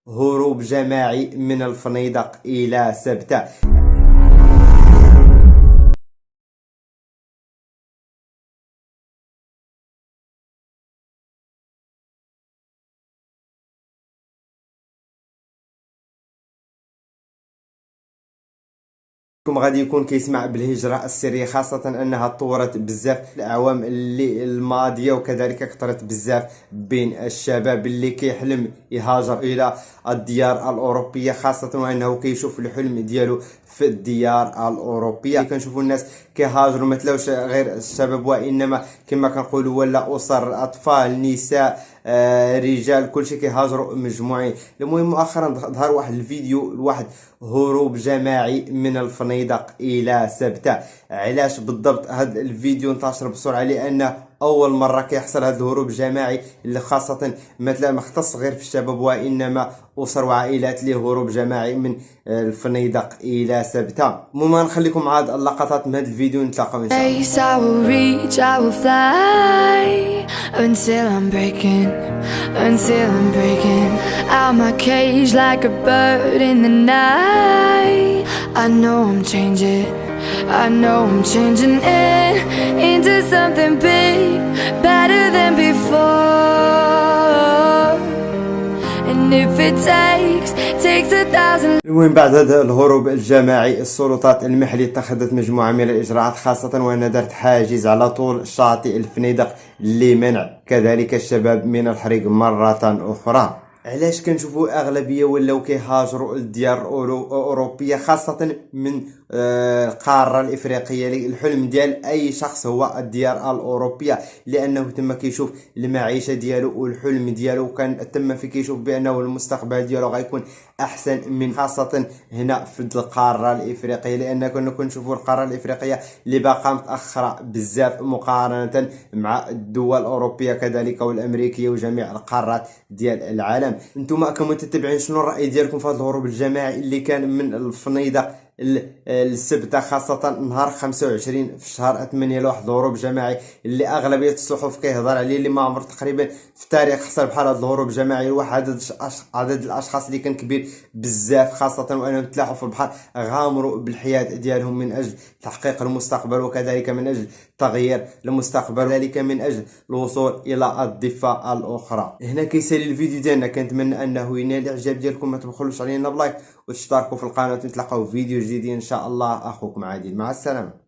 هروب جماعي من الفنيدق إلى سبتة. غادي يكون كيسمع بالهجرة السرية، خاصة أنها تطورت بزاف في الأعوام اللي الماضية، وكذلك كثرت بزاف بين الشباب اللي كيحلم يهاجر إلى الديار الأوروبية، خاصة وأنه كيشوف الحلم ديالو في الديار الأوروبية. كنشوفوا الناس كيهاجروا ما تلاوش غير الشباب، وإنما كما كنقولوا ولا أسر، أطفال، نساء، رجال، كلشي كيهاجروا مجموعين. المهم مؤخرا ظهر واحد الفيديو لواحد هروب جماعي من الفنيدق الى سبتة. علاش بالضبط هذا الفيديو انتشر بسرعه؟ لان اول مره كيحصل هذا الهروب الجماعي اللي خاصه مثلا ما اختص غير في الشباب، وانما اسر وعائلات ليه هروب جماعي من الفنيدق الى سبتة. المهم نخليكم مع هذه اللقطات من هذا الفيديو، نتلاقاو ان شاء الله. Until I'm breaking out my cage like a bird in the night. I know I'm changing it into something big, better than before. And if it takes 1,000. المهم بعد هذا الهروب الجماعي، السلطات المحلية اتخذت مجموعة من الإجراءات، خاصة وأنها دارت حاجز على طول شاطئ الفنيدق لمنع كذلك الشباب من الحريق مرة أخرى. علاش كنشوفوا اغلبيه ولاو كيهاجروا للديار الاوروبيه، خاصه من القاره الافريقيه؟ الحلم ديال اي شخص هو الديار الاوروبيه، لانه تما كيشوف المعيشه ديالو والحلم ديالو، كان تما في كيشوف بانه المستقبل ديالو غيكون احسن من خاصه هنا في القاره الافريقيه، لان كنا كنشوفوا القاره الافريقيه اللي باقا متاخره بزاف مقارنه مع الدول الاوروبيه كذلك والامريكيه وجميع القارات ديال العالم. انتم كمتتبعين شنو الراي ديالكم في هذا الهروب الجماعي اللي كان من الفنيدق السبتة، خاصة نهار 25 في شهر 8 لواحد الهروب جماعي اللي أغلبية الصحف كيهضر عليه، اللي ما عمر تقريبا في التاريخ حصل بحال هذا الهروب الجماعي. واحد عدد الأشخاص اللي كان كبير بزاف، خاصة وأنهم تلاحوا في البحر، غامروا بالحياة ديالهم من أجل تحقيق المستقبل، وكذلك من أجل تغيير المستقبل، ذلك من أجل الوصول إلى الضفة الأخرى. هنا كيسالي الفيديو ديالنا، كنتمنى أنه ينال الإعجاب ديالكم، ما تبخلوش علينا بلايك وتشتركوا في القناة، ونتلاقاو في فيديو جديد ان شاء الله. اخوكم عادل، مع السلامة.